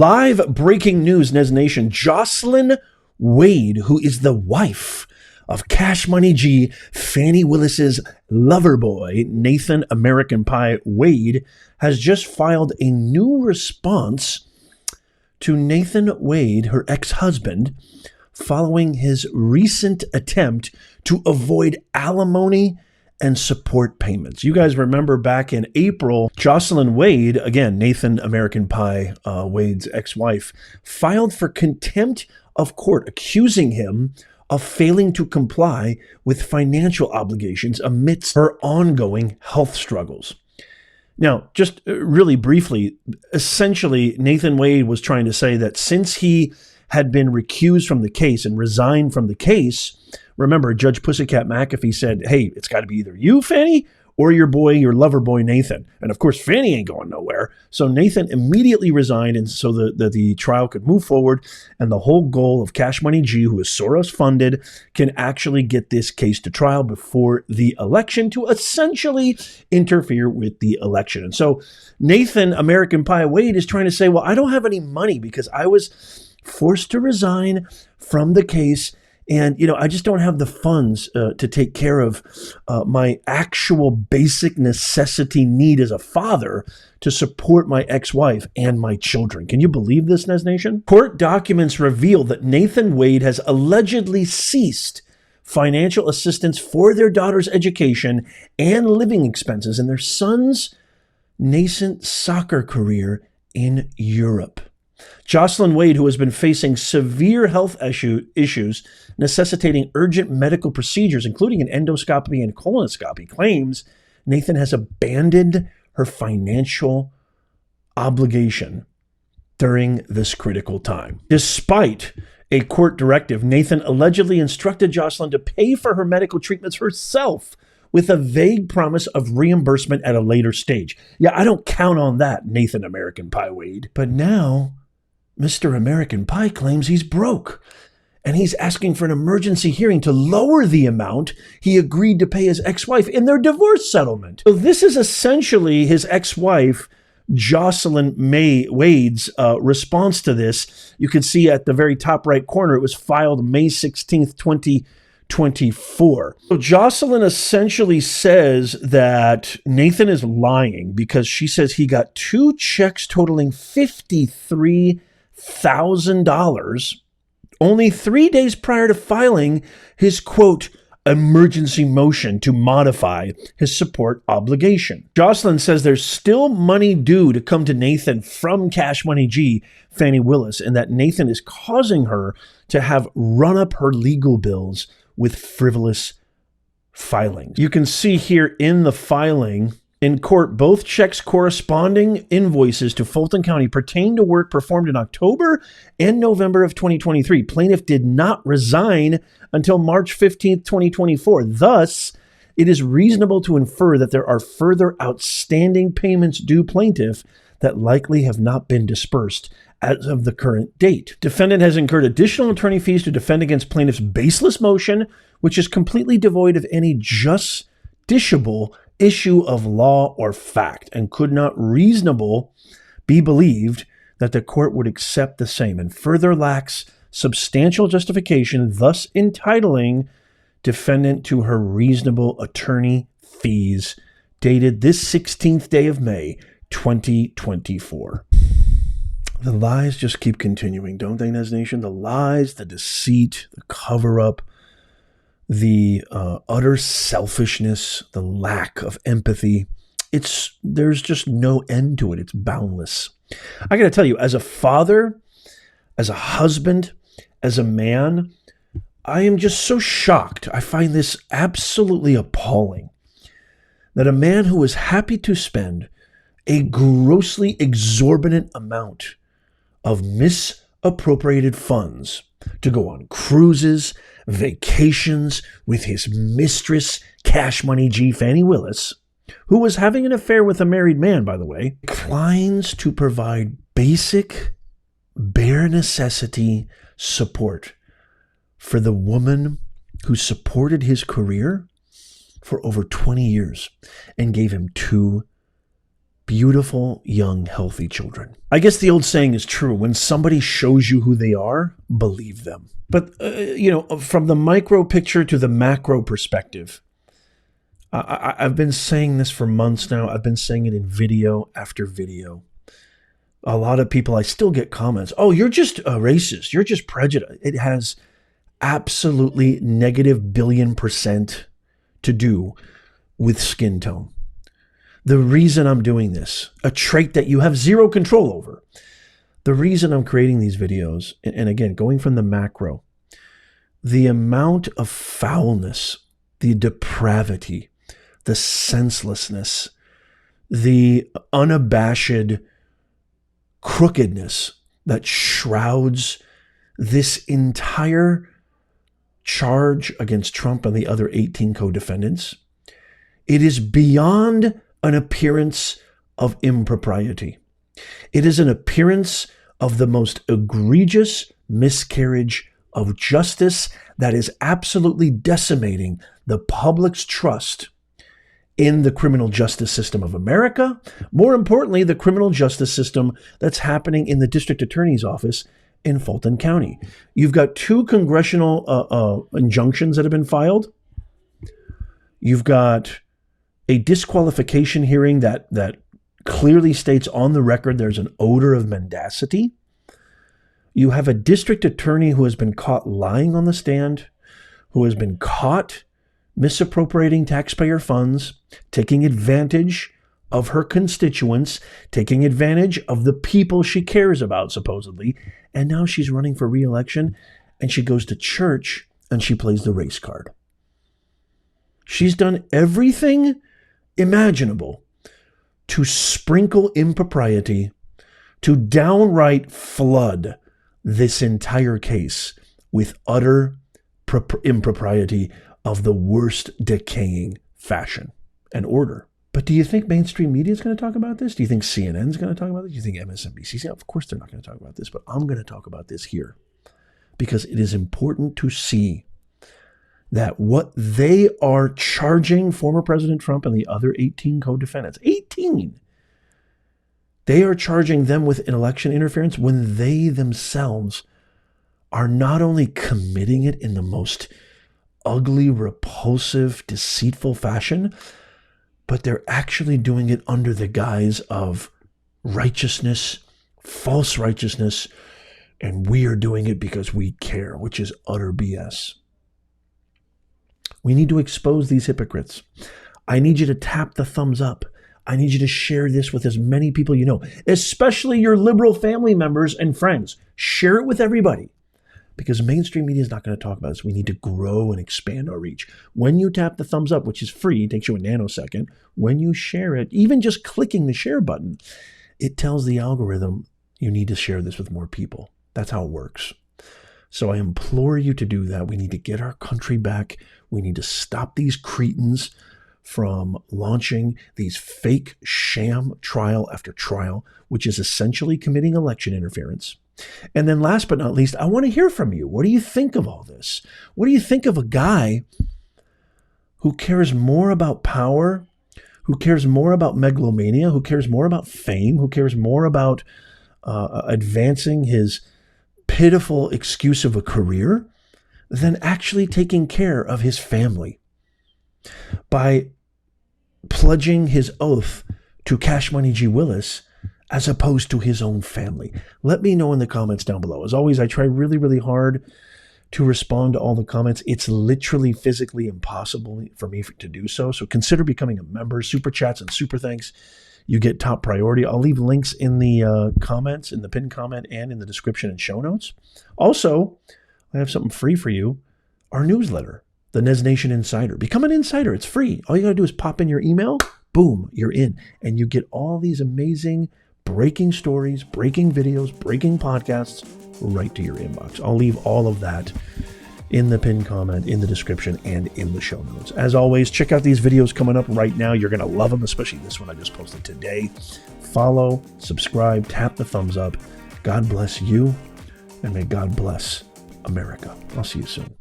Live breaking news, Nez Nation. Jocelyn Wade, who is the wife of Cash Money G, Fani Willis's lover boy, Nathan American Pie Wade, has just filed a new response to Nathan Wade, her ex-husband, following his recent attempt to avoid alimony and support payments. You guys remember back in April, Jocelyn Wade, again, Nathan American Pie Wade's ex-wife, filed for contempt of court, accusing him of failing to comply with financial obligations amidst her ongoing health struggles. Now, just really briefly, essentially, Nathan Wade was trying to say that since he had been recused from the case and resigned from the case, remember, Judge Pussycat McAfee said, hey, it's got to be either you, Fani, or your lover boy, Nathan. And of course, Fani ain't going nowhere. So Nathan immediately resigned, and so that the trial could move forward. And the whole goal of Cash Money G, who is Soros funded, can actually get this case to trial before the election to essentially interfere with the election. And so Nathan American Pie Wade is trying to say, well, I don't have any money because I was forced to resign from the case. And, I just don't have the funds to take care of my actual basic necessity need as a father to support my ex-wife and my children. Can you believe this, Nez Nation? Court documents reveal that Nathan Wade has allegedly ceased financial assistance for their daughter's education and living expenses in their son's nascent soccer career in Europe. Jocelyn Wade, who has been facing severe health issues necessitating urgent medical procedures, including an endoscopy and colonoscopy, claims Nathan has abandoned her financial obligation during this critical time. Despite a court directive, Nathan allegedly instructed Jocelyn to pay for her medical treatments herself with a vague promise of reimbursement at a later stage. Yeah, I don't count on that, Nathan American Pie Wade. But now Mr. American Pie claims he's broke, and he's asking for an emergency hearing to lower the amount he agreed to pay his ex-wife in their divorce settlement. So this is essentially his ex-wife, Jocelyn Wade's response to this. You can see at the very top right corner, it was filed May 16th, 2024. So Jocelyn essentially says that Nathan is lying because she says he got two checks totaling $53,000 only 3 days prior to filing his, quote, emergency motion to modify his support obligation. Jocelyn says there's still money due to come to Nathan from Cash Money G, Fani Willis, and that Nathan is causing her to have run up her legal bills with frivolous filings. You can see here in the filing, in court, both checks corresponding invoices to Fulton County pertain to work performed in October and November of 2023. Plaintiff did not resign until March 15th, 2024. Thus, it is reasonable to infer that there are further outstanding payments due plaintiff that likely have not been dispersed as of the current date. Defendant has incurred additional attorney fees to defend against plaintiff's baseless motion, which is completely devoid of any justiciable issue of law or fact, and could not reasonable be believed that the court would accept the same, and further lacks substantial justification, thus entitling defendant to her reasonable attorney fees, dated this 16th day of May, 2024. The lies just keep continuing, don't they, Nez Nation? The lies, the deceit, the cover-up, the utter selfishness, the lack of empathy. There's just no end to it. It's boundless. I got to tell you, as a father, as a husband, as a man, I am just so shocked. I find this absolutely appalling that a man who is happy to spend a grossly exorbitant amount of misappropriated funds to go on cruises, vacations with his mistress, Cash Money G, Fani Willis, who was having an affair with a married man, by the way, declines to provide basic, bare necessity support for the woman who supported his career for over 20 years and gave him 2 beautiful, young, healthy children. I guess the old saying is true. When somebody shows you who they are, believe them. But, from the micro picture to the macro perspective, I've been saying this for months now. I've been saying it in video after video. A lot of people, I still get comments, oh, you're just a racist. You're just prejudiced. It has absolutely negative $1,000,000,000% to do with skin tone. The reason I'm doing this, a trait that you have zero control over, the reason I'm creating these videos, and again, going from the macro, the amount of foulness, the depravity, the senselessness, the unabashed crookedness that shrouds this entire charge against Trump and the other 18 co-defendants, it is beyond an appearance of impropriety. It is an appearance of the most egregious miscarriage of justice that is absolutely decimating the public's trust in the criminal justice system of America. More importantly, the criminal justice system that's happening in the district attorney's office in Fulton County. You've got 2 congressional injunctions that have been filed. You've got a disqualification hearing that clearly states on the record there's an odor of mendacity. You have a district attorney who has been caught lying on the stand, who has been caught misappropriating taxpayer funds, taking advantage of her constituents, taking advantage of the people she cares about, supposedly. And now she's running for re-election, and she goes to church and she plays the race card. She's done everything imaginable to sprinkle impropriety, to downright flood this entire case with utter impropriety of the worst decaying fashion and order. But do you think mainstream media is going to talk about this? Do you think CNN is going to talk about this? Do you think MSNBC? Of course they're not going to talk about this, but I'm going to talk about this here because it is important to see that what they are charging former President Trump and the other 18 co-defendants, 18, they are charging them with election interference when they themselves are not only committing it in the most ugly, repulsive, deceitful fashion, but they're actually doing it under the guise of righteousness, false righteousness, and we are doing it because we care, which is utter BS. We need to expose these hypocrites. I need you to tap the thumbs up. I need you to share this with as many people you know, especially your liberal family members and friends. Share it with everybody because mainstream media is not going to talk about this. We need to grow and expand our reach. When you tap the thumbs up, which is free, it takes you a nanosecond. When you share it, even just clicking the share button, it tells the algorithm you need to share this with more people. That's how it works. So I implore you to do that. We need to get our country back. We need to stop these cretins from launching these fake sham trial after trial, which is essentially committing election interference. And then last but not least, I want to hear from you. What do you think of all this? What do you think of a guy who cares more about power, who cares more about megalomania, who cares more about fame, who cares more about advancing his pitiful excuse of a career than actually taking care of his family by pledging his oath to Cash Money G. Willis as opposed to his own family? Let me know in the comments down below. As always, I try really, really hard to respond to all the comments. It's literally physically impossible for me to do so. So consider becoming a member. Super chats and super thanks. You get top priority. I'll leave links in the comments, in the pinned comment, and in the description and show notes. Also, I have something free for you. Our newsletter, the Nez Nation Insider. Become an insider. It's free. All you got to do is pop in your email. Boom, you're in. And you get all these amazing breaking stories, breaking videos, breaking podcasts right to your inbox. I'll leave all of that in the pinned comment, in the description, and in the show notes. As always, check out these videos coming up right now. You're going to love them, especially this one I just posted today. Follow, subscribe, tap the thumbs up. God bless you, and may God bless America. I'll see you soon.